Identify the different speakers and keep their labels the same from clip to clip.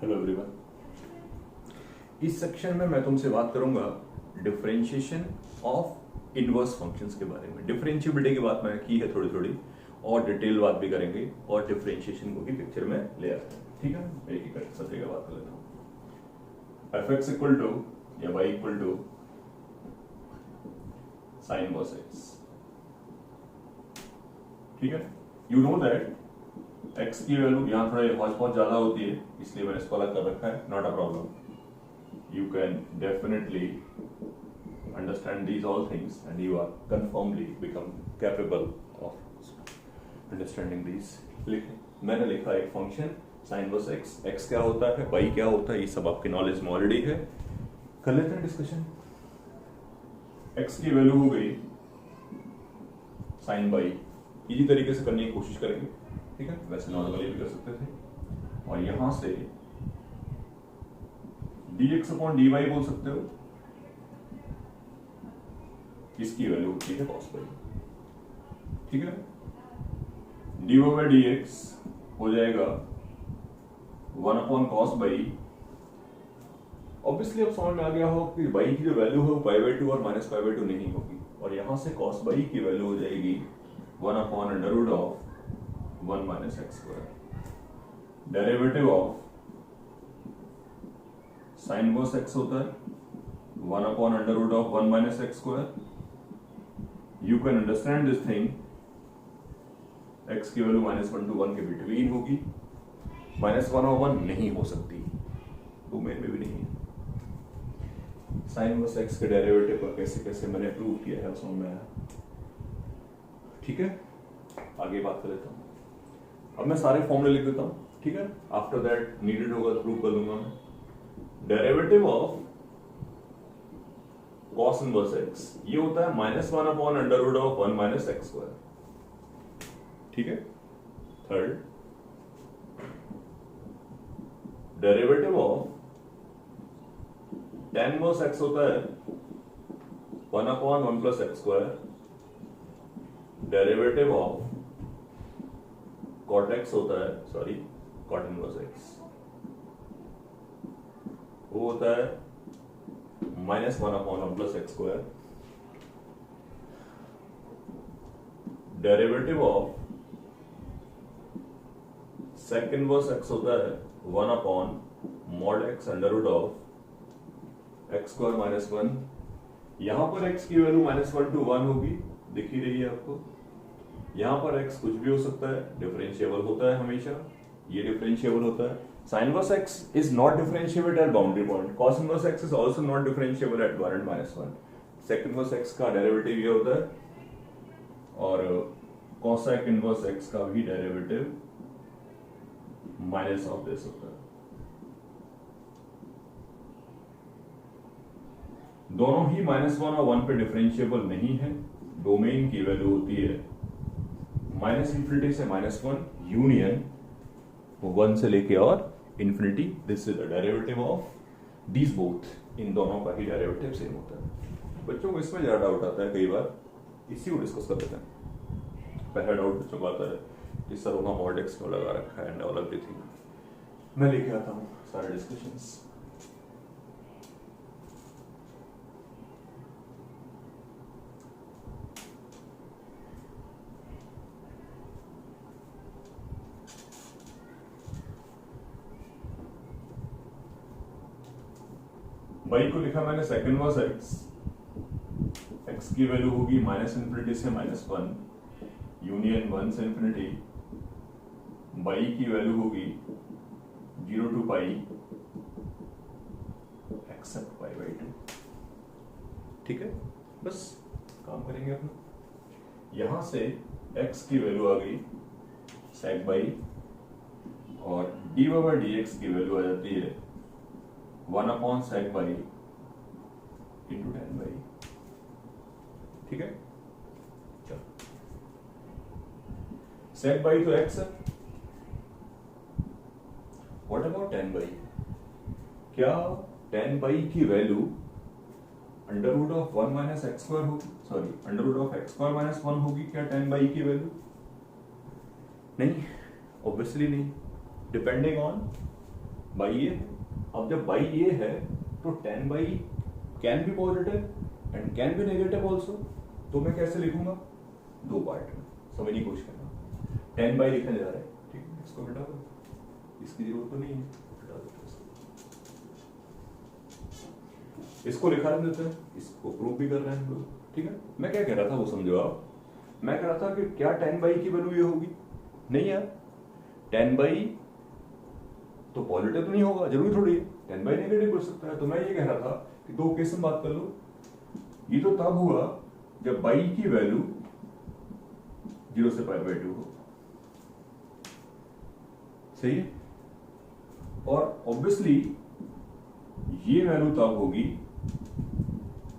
Speaker 1: Hello everyone. इस section में मैं तुमसे बात करूंगा डिफरेंशिएशन ऑफ इनवर्स फंक्शंस के बारे में। डिफरेंशिएबिलिटी की बात मैंने की है थोड़ी थोड़ी, और डिटेल बात भी करेंगे और डिफरेंशिएशन को भी पिक्चर में ले आते हैं। ठीक है, एक एक करके सब जगह बात कर लेता हूँ। एफ एक्स इक्वल टू या y equal to sine inverse x. ठीक है, यू नो दैट एक्स की वैल्यू यहाँ थोड़ा हौच पौच ज्यादा होती है, इसलिए मैंने इसको अलग कर रखा है। Not a problem, you can definitely understand these all things and you are confirmly become capable of understanding these. मैंने लिखा एक function sine inverse x. X क्या होता है, वाई क्या होता है, ये सब आपके नॉलेज में ऑलरेडी है। कर लेते हैं डिस्कशन। एक्स की वैल्यू हो गई साइन बाई, इसी तरीके से करने की कोशिश करेंगे। ठीक है, वैसे नॉर्मली भी कर सकते थे। और यहां से dx अपॉन dy बोल सकते हो, इसकी वैल्यू होती है cos बाई। ठीक है, dy बाई dx हो जाएगा 1 अपॉन cos बाई। ऑब्वियसली अब समझ में आ गया हो कि बाई की जो वैल्यू है वो पाई बाई 2 और माइनस पाई बाई 2 नहीं होगी, और यहां से cos बाई की वैल्यू हो जाएगी 1 upon under root of 1 minus x square. Derivative of sine inverse x होता है 1 upon under root of 1 minus x square. You can understand this thing, x की वैल्यू -1 to 1 के बिटवीन होगी। -1 और 1 नहीं हो सकती, डोमेन में भी नहीं है। साइन इनवर्स एक्स के डेरिवेटिव का कैसे कैसे मैंने प्रूव किया है उसमें मैं, ठीक है, आगे बात कर लेता हूं। अब मैं सारे फॉर्मूले लिख देता हूं। ठीक है, आफ्टर दैट नीडेड होगा तो प्रूव कर लूंगा मैं। Derivative of cos inverse x ये होता है -1 upon under root of 1 minus x square. ठीक है, third derivative of tan inverse x होता है 1 upon 1 plus x square. Derivative of cot x होता है, सॉरी cot इनवर्स x, वो होता है -1 upon 1 plus x square. Derivative of sec inverse x होता है 1 upon mod x under root of x square minus 1। यहां पर x की वैल्यू -1 to 1 होगी, दिख ही रही है आपको। यहां पर x कुछ भी हो सकता है, डिफरेंशिएबल होता है हमेशा, ये डिफरेंशिएबल होता है। sin inverse x is not differentiable at boundary point, cos inverse x is also not differentiable at 1 and -1। sec inverse x का डेरिवेटिव ये होता है, और cosec inverse x का भी डेरिवेटिव माइनस ऑफ दिस होता है। दोनों ही -1 और 1 पे डिफरेंशिएबल नहीं है। डोमेन की वैल्यू होती है -∞ से -1 यूनियन 1 से लेके और infinity. This is the derivative of these both, इन दोनों का ही डेरिवेटिव सेम होता है। बच्चों को इसमें ज्यादा डाउट आता है कई बार, इसी को डिस्कस कर लेते हैं। पहला डाउट बच्चों को आता है कि सर वहां मॉड एक्स क्यों लगा रखा है एंड ऑल एवरीथिंग। मैं लेके आता हूँ सारे डिस्कशंस। बाई को लिखा मैंने sec इनवर्स एक्स, एक्स की वैल्यू होगी -∞ से -1 यूनियन 1 से इंफिनिटी। बाई की वैल्यू होगी 0 to pi except pi by 2। ठीक है, बस काम करेंगे अपना। यहां से x की वैल्यू आ गई sec बाई, और dy बाई dx की वैल्यू आ जाती है 1 upon sec by into tan by. ठीक है, चलो sec बाई तो x है, व्हाट अबाउट tan बाई? क्या tan बाई की value under root of 1 minus x square होगी, sorry under root of x square minus 1 होगी क्या tan बाई की वैल्यू? नहीं, ऑब्वियसली नहीं। डिपेंडिंग ऑन बाई ए है। अब जब बाई ए है तो ten by can be positive and can be negative also. तो मैं कैसे लिखूंगा, दो पार्ट में समझने की कोशिश करना। टेन बाई लिखने जा रहे हैं, ठीक है, इसको हटा दो, इसकी जरूरत तो नहीं है, हटा दो इसको लिखा रहे देते हैं, इसको प्रूव भी कर रहे हैं हम लोग, ठीक है। मैं क्या कह रहा था वो समझो आप, मैं कह रहा था कि क्या टेन बाई की वैल्यू ये होगी, नहीं यार, टेन बाई तो पॉजिटिव तो नहीं होगा, जरूरी थोड़ी है, टेन बाई नेगेटिव हो सकता है। तो मैं ये कह रहा था कि दो केस में बात कर लो, ये तो तब हुआ जब बाई की वैल्यू 0 से पाई बाई 2 हो, सही है। और ऑब्वियसली ये वैल्यू तब होगी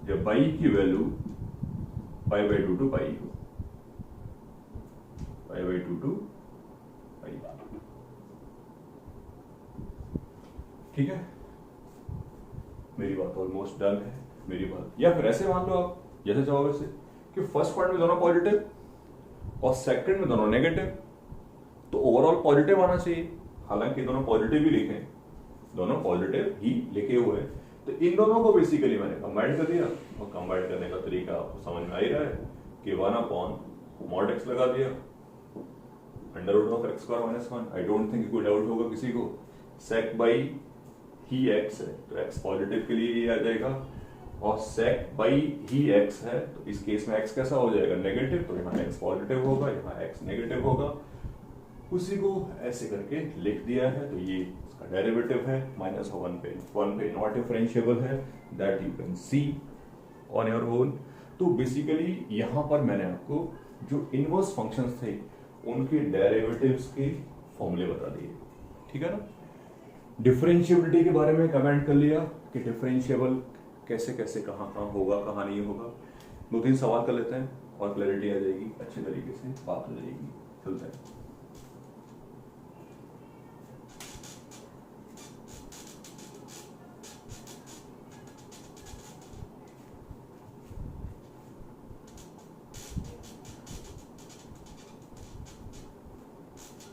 Speaker 1: जब बाई की वैल्यू पाई बाई 2 टू पाई हो, पाई बाई 2 टू पाई, ठीक है। मेरी बात ऑलमोस्ट डन है, मेरी बात। या फिर ऐसे मान लो आप, जैसे चाहो वैसे, कि फर्स्ट पार्ट में दोनों पॉजिटिव और सेकंड में दोनों नेगेटिव, तो ओवरऑल पॉजिटिव आना चाहिए। हालांकि दोनों पॉजिटिव ही लिखे, दोनों पॉजिटिव ही लिखे हुए हैं, तो इन दोनों को बेसिकली मैंने कंबाइन कर दिया, और कंबाइन करने का तरीका आपको समझ में आ ही रहा है कि 1 अपॉन मॉड एक्स लगा दिया, under root of x square minus 1। I don't think कोई डाउट होगा किसी को। सेक बाई ही एक्स है तो एक्स पॉजिटिव के लिए ये आ जाएगा, और सेक बाई ही एक्स है तो इस केस में एक्स कैसा हो जाएगा, नेगेटिव, तो यहाँ एक्स पॉजिटिव होगा, यहाँ एक्स नेगेटिव होगा। उसी को ऐसे करके लिख दिया है, तो ये इसका डेरिवेटिव है माइनस वन पे नॉट डिफरेंशिएबल है, that you can see on your own. तो बेसिकली यहाँ पर मैंने आपको जो इनवर्स फंक्शंस थे उनके डेरिवेटिव्स के फॉर्मूले बता दिए, ठीक है ना। डिफरेंशिएबिलिटी के बारे में कमेंट कर लिया कि डिफरेंशिएबल कैसे कैसे कहाँ होगा, कहाँ नहीं होगा। 2-3 सवाल कर लेते हैं और क्लैरिटी आ जाएगी, अच्छे तरीके से बात हो जाएगी। चलते हैं।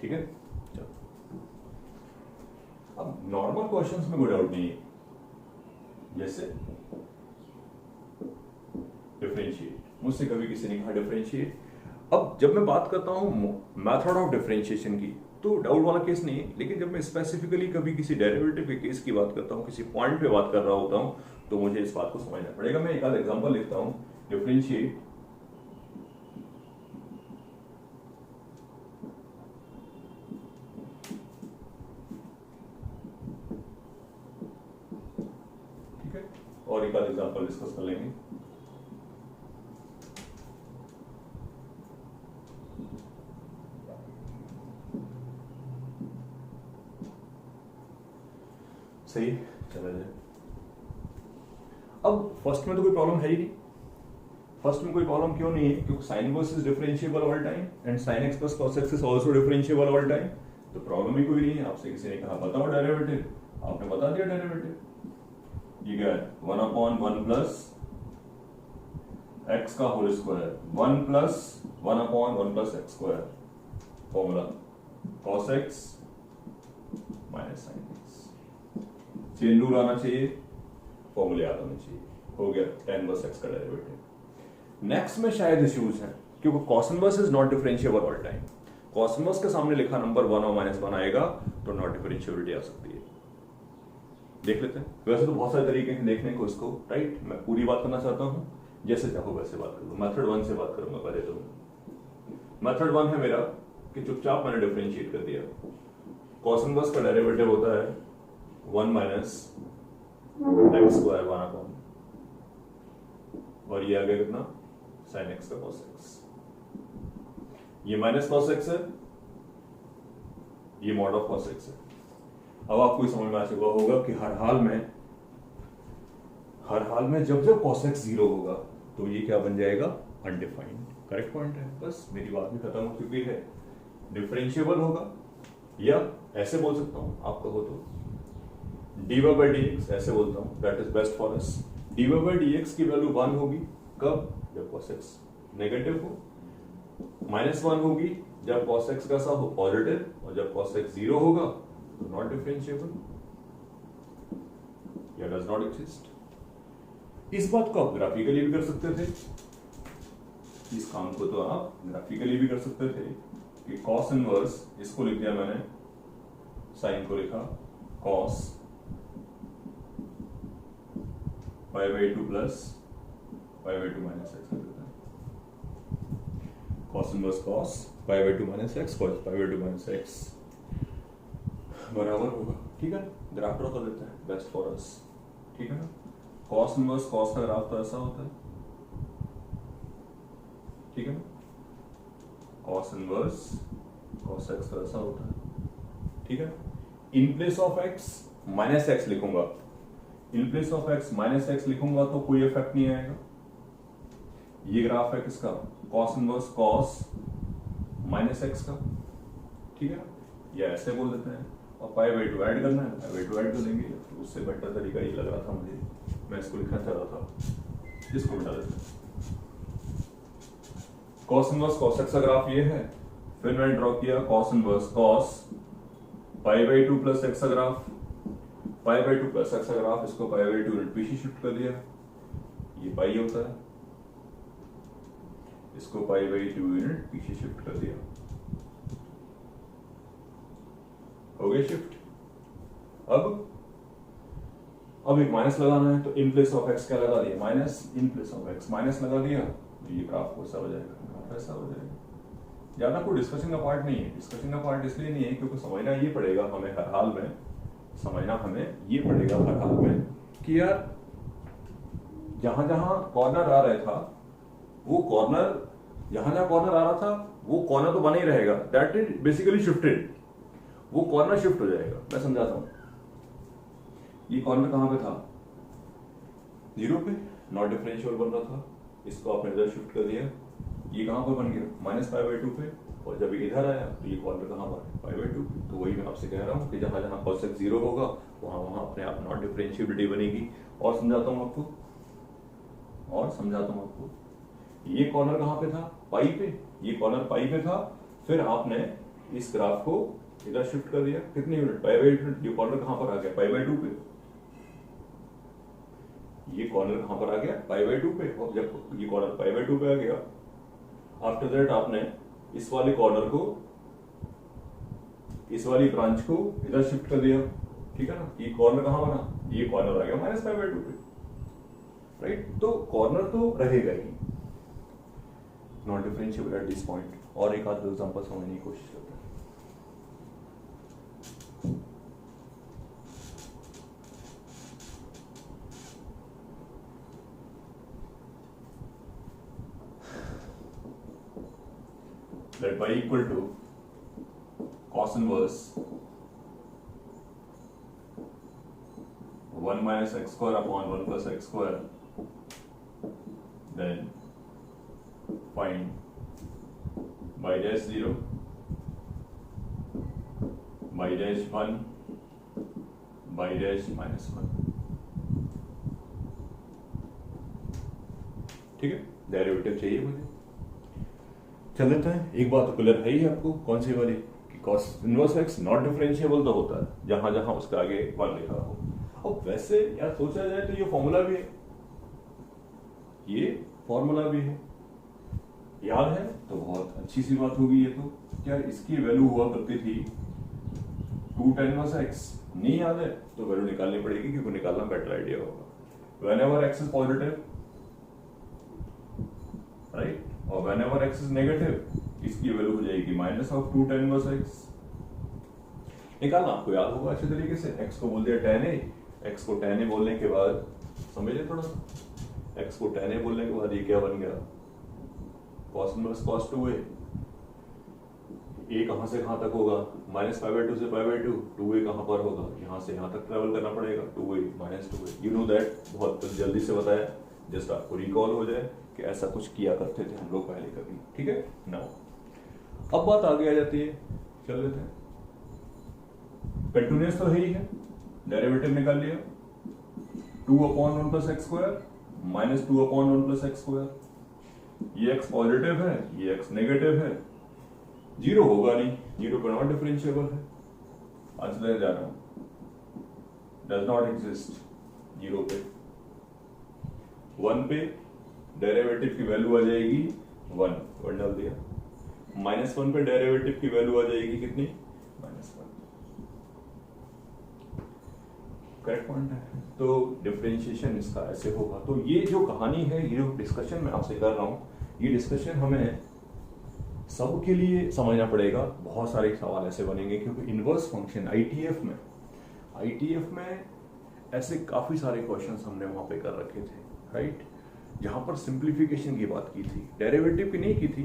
Speaker 1: ठीक है, चलो। अब नॉर्मल क्वेश्चंस में कोई डाउट नहीं है, जैसे डिफरेंशिएट, मुझसे कभी किसी ने कहा डिफरेंशिएट। अब जब मैं बात करता हूं मेथड ऑफ डिफरेंशिएशन की, तो डाउट वाला केस नहीं है, लेकिन जब मैं स्पेसिफिकली कभी किसी डेरिवेटिव के केस की बात करता हूं, किसी पॉइंट पे बात कर रहा होता हूं, तो मुझे इस बात को समझना पड़ेगा। मैं एक आध एग्जांपल लिखता हूं। डिफरेंशिएट और एक आध एग्जांपल डिस्कस कर लेंगे। सही, चला जाए। अब फर्स्ट में तो कोई प्रॉब्लम है ही नहीं। फर्स्ट में कोई प्रॉब्लम क्यों नहीं है, क्योंकि sine inverse is differentiable all time and sine x plus cos x is also differentiable all time, तो प्रॉब्लम ही कोई नहीं है। आपसे किसी ने कहा बताओ डेरिवेटिव, आपने बता दिया डेरिवेटिव। ये क्या है, 1 अपॉन 1 प्लस एक्स का whole square, 1 plus 1 upon 1 plus x square, formula cos x minus sine x. Chain rule आना चाहिए, फॉर्मूले याद होने चाहिए। हो गया tan इनवर्स x का डेरिवेटिव। नेक्स्ट में शायद इश्यूज हैं, क्योंकि cos inverse is not differentiable all time. cos inverse के सामने लिखा नंबर 1 और -1 आएगा तो नॉट डिफरेंशिएबिलिटी आ सकती है। देख लेते हैं। वैसे तो बहुत सारे तरीके हैं देखने को इसको, राइट। मैं पूरी बात करना चाहता हूं, जैसे चाहो वैसे बात करूँ। मेथड 1 से बात करूंगा पहले। तो मेथड 1 है मेरा कि चुपचाप मैंने डिफरेंशिएट कर दिया। cos इनवर्स का डेरिवेटिव होता है 1 माइनस एक्स स्क्वायर 1 अपॉन, और ये आ गया कितना, साइन एक्स का cos एक्स। ये माइनस cos एक्स है, ये मॉड ऑफ cos एक्स है। अब आपको समझ में आ चुका होगा कि हर हाल में जब जब cos x 0 होगा तो ये क्या बन जाएगा, अनडिफाइंड। करेक्ट पॉइंट है, बस मेरी बात भी खत्म हो चुकी है। डिफरेंशिएबल होगा, या ऐसे बोल सकता हूं, आप कहो तो dy by dx, ऐसे बोलता हूं, that is best for us. dy by dx की वैल्यू 1 होगी कब, जब cos x नेगेटिव हो, -1 होगी जब cos x कैसा हो, पॉजिटिव, और जब cos x 0 होगा तो नॉट डिफरेंशिएबल। या डज नॉट एग्जिस्ट। इस बात को आप ग्राफिकली भी कर सकते थे, इस काम को तो आप ग्राफिकली भी कर सकते थे कि कॉस इनवर्स, इसको लिख दिया मैंने, साइन को लिखा कॉस π/2 प्लस π/2 माइनस एक्स लिख देते हैं। Cos inverse cos π/2 minus x cos π/2 minus x बराबर होगा, ठीक है। ग्राफ ड्रॉ कर देते हैं, बेस्ट फॉर अस, ठीक है ना। कॉस इनवर्स कॉस का ग्राफ तो ऐसा होता है, ठीक है ना। कॉस इनवर्स कॉस एक्स तो ऐसा होता है, ठीक है। In place of x minus x लिखूंगा, in place of x minus x लिखूंगा तो कोई इफेक्ट नहीं आएगा। ये ग्राफ है किसका, cos inverse cos minus x का, ठीक है ना। या ऐसे बोल देते हैं, और π/2 ऐड करना है, π/2 ऐड कर लेंगे। उससे बेटर तरीका ये लग रहा था मुझे, मैं इसको लिखना चाह रहा था, इसको मिटा देते हैं। कॉस इनवर्स कॉस एक्स का ग्राफ ये है, फिर मैंने ड्रॉ किया cos inverse cos π/2 plus x का ग्राफ, π/2 प्लस एक्स का ग्राफ, इसको π/2 यूनिट पीछे शिफ्ट कर दिया, ये पाई होता है, इसको π/2 यूनिट पीछे शिफ्ट कर दिया, हो गया शिफ्ट। अब एक माइनस लगाना है, तो इन प्लेस ऑफ एक्स क्या लगा दिया, minus, in place of x minus लगा दिया, तो ये ग्राफ कैसा हो जाएगा, ग्राफ ऐसा हो जाएगा। ज्यादा कोई डिस्कशन का पार्ट नहीं है, डिस्कशन का पार्ट इसलिए नहीं है क्योंकि समझना ये पड़ेगा हमें हर हाल में, समझना हमें ये पड़ेगा हर हाल में कि यार जहां जहां कॉर्नर आ रहा था, वो कॉर्नर, जहां जहां कॉर्नर आ रहा था वो कॉर्नर तो बना ही रहेगा, दैट इज बेसिकली शिफ्टेड, वो कॉर्नर शिफ्ट हो जाएगा। मैं समझाता हूं, ये कॉर्नर कहां पे था, 0 पे, नॉट डिफरेंशियल बन रहा था, इसको आपने इधर शिफ्ट कर दिया, ये कहां पर बन गया, -π/2 पे, और जब ये इधर आया तो ये कॉर्नर कहां पर, π/2 पे। तो वही मैं आपसे कह रहा हूं कि जहां जहां cos x 0 होगा वहां वहां अपने आप नॉट डिफरेंशिएबिलिटी बनेगी। और समझाता हूं आपको, ये कॉर्नर कहां पे था, पाई पे, ये कॉर्नर पाई पे था, फिर आपने इस ग्राफ को इधर शिफ्ट कर दिया, कितने यूनिट, π/2, ये कॉर्नर कहां पर आ गया, π/2 पे, ये कॉर्नर कहां पर आ गया, π/2 पे, और जब ये कॉर्नर π/2 पे आ गया, आफ्टर दैट आपने इस वाले कॉर्नर को, इस वाली ब्रांच को इधर शिफ्ट कर दिया, ठीक है ना। ये कॉर्नर कहां बना, ये कॉर्नर आ गया -π/2 पे, राइट। तो कॉर्नर तो रहेगा ही, not differentiable at this point. और एक आध एग्जांपल समझने की कोशिश करते हैं। Let y equal to cos inverse 1 minus x square upon 1 plus x square, then find y dash 0, y dash 1, y dash -1, ठीक है। डेरिवेटिव चाहिए मुझे, चल देते हैं। एक बात तो क्लियर है ही आपको, कौन सी वाली, कि cos inverse x not differentiable तो होता है जहां जहां उसके आगे 1 लिखा हो। और वैसे यार सोचा जाए तो ये फॉर्मूला भी है, ये फॉर्मूला भी है, याद है तो बहुत अच्छी सी बात होगी। ये तो क्या इसकी वैल्यू हुआ करती थी 2 tan इनवर्स x, नहीं याद है तो वैल्यू निकालनी पड़ेगी, क्योंकि निकालना बेटर आइडिया होगा। Whenever x is positive, right, और whenever x is negative, इसकी वैल्यू हो जाएगी -2 tan इनवर्स x। निकालना आपको याद होगा अच्छे तरीके से। x को बोल दिया tan a, x को tan a बोलने के बाद समझिए थोड़ा सा, x को tan a बोलने के बाद ये क्या बन गया, cos inverse cos 2a। a कहां से कहां तक होगा, -π/2 से π/2, 2a कहां पर होगा, यहां से यहां तक ट्रेवल करना पड़ेगा, 2a -2a, you know that, बहुत जल्दी से बताया, जस्ट आपको रिकॉल हो जाए कि ऐसा कुछ किया करते थे हम लोग पहले कभी, ठीक है। नाउ अब बात आगे आ जाती है, चल लेते हैं। कंटिन्यूअस तो है ही है, डेरिवेटिव निकाल लिया, 2/1 plus x square -2/1 plus x square। ये x पॉजिटिव है, ये x नेगेटिव है, 0 होगा नहीं, 0 पर नॉट डिफरेंशिएबल है, आज ले जा रहा हूं, डज नॉट एग्जिस्ट, 0 पे, 1 पे डेरिवेटिव की वैल्यू आ जाएगी 1 डाल दिया, -1 पे डेरिवेटिव की वैल्यू आ जाएगी कितनी, -1। करेक्ट पॉइंट है। तो डिफरेंशिएशन इसका ऐसे होगा। तो ये जो कहानी है, ये जो डिस्कशन मैं आपसे कर रहा हूं, ये डिस्कशन हमें सबके लिए समझना पड़ेगा। बहुत सारे सवाल ऐसे बनेंगे क्योंकि इनवर्स फंक्शन आईटीएफ में ऐसे काफी सारे क्वेश्चंस हमने वहां पे कर रखे थे, राइट, जहां पर सिंप्लीफिकेशन की बात की थी, डेरिवेटिव की नहीं की थी,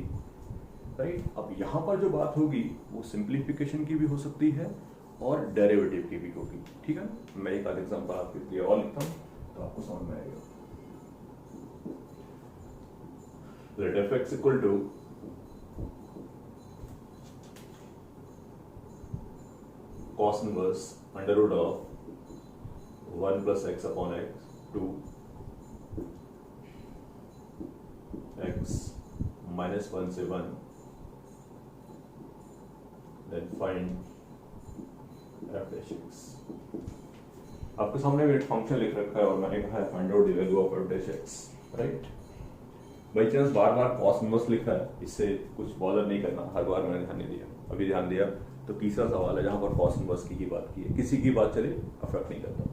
Speaker 1: राइट। अब यहां पर जो बात होगी वो सिंप्लीफिकेशन की भी हो सकती है और डेरिवेटिव की भी होगी, ठीक है। मैं एक आध एग्जांपल आपके लिए और लिखता हूं तो आपको समझ में आएगा। Let f(x) equal to cos inverse under root of 1 plus x upon x to x minus 1 से 1, then find f dash x। आपके सामने एक फंक्शन लिख रखा है और मैंने कहा है find out the value of f dash x, right. By chance bar bar cos inverse लिखा है, इससे कुछ बॉदर नहीं करना, हर बार मैंने ध्यान नहीं दिया, अभी ध्यान दिया। तो तीसरा सवाल है जहां पर cos इनवर्स की बात की है, किसी की बात चले अफेक्ट नहीं करता।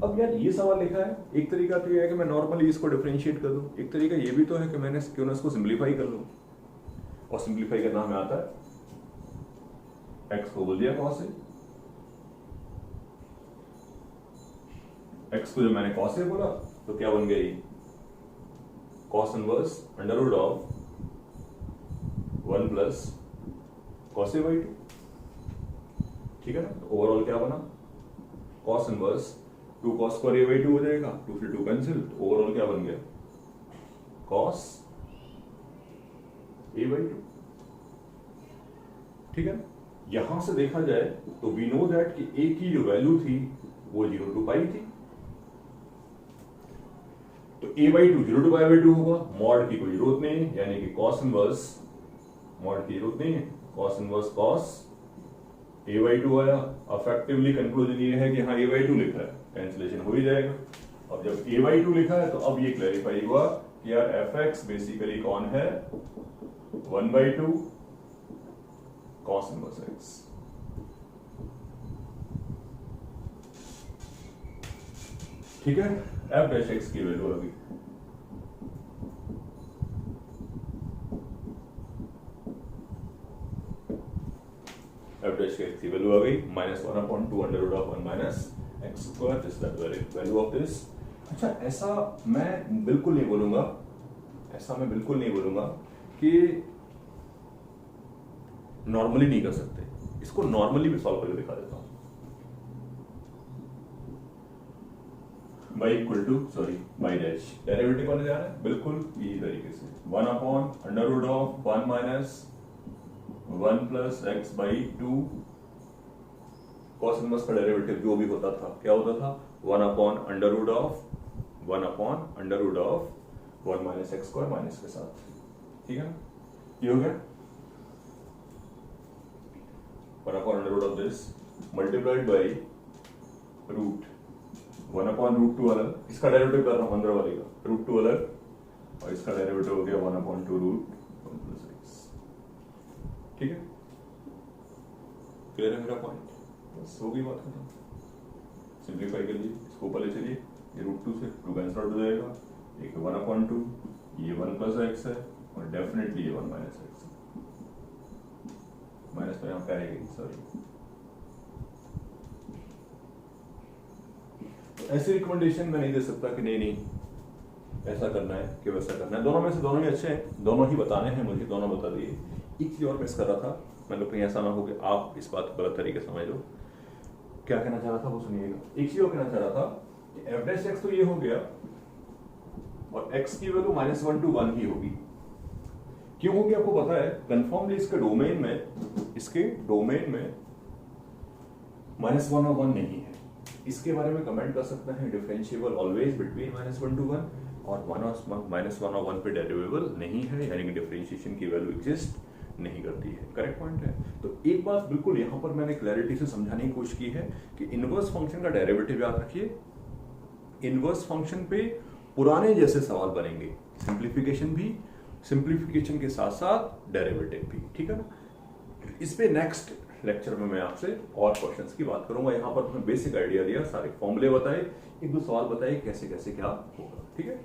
Speaker 1: अब यार ये सवाल लिखा है, एक तरीका तो ये है कि मैं नॉर्मली इसको डिफरेंशिएट कर दूं, एक तरीका ये भी तो है कि मैंने क्यों ना इसको सिंप्लीफाई कर लूं, और सिंप्लीफाई करना हमें आता है। x को बोल दिया cos से, x को जब मैंने cos से बोला तो क्या बन गई, cos inverse under root of 1 plus cos a by 2, ठीक है ना। तो ओवरऑल क्या बना, cos inverse 2 cos square a by 2 हो जाएगा, 2 से 2 कैंसिल, तो ओवरऑल क्या बन गया, cos a by 2, ठीक है। यहां से देखा जाए तो वी नो दैट कि a की जो वैल्यू थी वो 0 to पाई थी, तो a by 2 0 to pi by 2 होगा, मॉड की कोई जरूरत नहीं है, यानी कि cos इनवर्स मॉड की जरूरत नहीं है, cos inverse cos a by 2 आया। अफेक्टिवली कंक्लूजन ये है कि हाँ a by 2 लिखा है, कैंसिलेशन हो ही जाएगा। अब जब a by 2 लिखा है तो अब ये क्लैरिफाई हुआ कि यार fx बेसिकली कौन है, 1 by 2 cos इनवर्स x, ठीक है। f dash x की वैल्यू आ गई, f dash x की वैल्यू आ गई -1/2 under root of 1 minus x square, this that value of this. अच्छा, ऐसा मैं बिल्कुल नहीं बोलूंगा कि नॉर्मली नहीं कर सकते, इसको नॉर्मली भी सॉल्व करके दिखा देता हूं। बाई डैश डेरिवेटिव करने जा रहे हैं बिल्कुल इसी तरीके से, 1/√1 minus 1 plus x by 2, cos inverse का डेरिवेटिव जो भी होता था क्या होता था, 1/√1 माइनस x स्क्वायर माइनस के साथ, ठीक है ना। ये हो गया 1/√ऑफ दिस मल्टीप्लाइड बाई रूट 1/√2 अलग, इसका डेरिवेटिव कर रहा हूं अंदर वाले का, √2 अलग, और इसका डेरिवेटिव हो गया 1/2√1 प्लस x, ठीक है। क्लियर है मेरा पॉइंट, बस हो गई बात खत्म। सिंप्लीफाई कर लीजिए, इसको ऊपर ले चलिए, ये √2 से 2 कैंसिल आउट हो जाएगा, एक 1/2, ये 1 प्लस x है, और डेफिनेटली ये 1 माइनस x है, माइनस तो यहाँ पे आएगी, सॉरी। ऐसी रिकमेंडेशन मैं नहीं दे सकता कि नहीं ऐसा करना है कि वैसा करना है, दोनों में से दोनों ही अच्छे हैं, दोनों ही बताने हैं मुझे, दोनों बता दिए। एक चीज और मिस कर रहा था, मतलब कहीं ऐसा ना हो कि आप इस बात को गलत तरीके से समझ लो। क्या कहना चाह रहा था वो सुनिएगा। एक चीज और कहना चाह रहा था कि f dash x तो ये हो गया, और x की वैल्यू -1 to 1 ही होगी। क्यों होगी आपको पता है, कंफर्मली इसके डोमेन में -1 और 1 नहीं है। इसके बारे में कमेंट कर सकते हैं, डिफरेंशिएबल ऑलवेज बिटवीन -1 to 1, और -1 और 1 पे डेरिवेबल नहीं है, यानी कि डिफरेंशिएशन की वैल्यू एग्जिस्ट नहीं करती है। करेक्ट पॉइंट है। तो एक बात बिल्कुल यहां पर मैंने क्लैरिटी से समझाने की कोशिश की है कि इनवर्स फंक्शन का डेरिवेटिव याद रखिए इनवर्स फंक्शन पे पुराने जैसे सवाल बनेंगे, सिंप्लीफिकेशन भी, सिंप्लीफिकेशन के साथ साथ डेरिवेटिव भी, ठीक है ना। इस पे नेक्स्ट लेक्चर में मैं आपसे और क्वेश्चंस की बात करूंगा। यहाँ पर तुम्हें बेसिक आइडिया दिया, सारे फॉर्मूले बताए, एक दो सवाल बताए कैसे कैसे क्या होगा, ठीक है।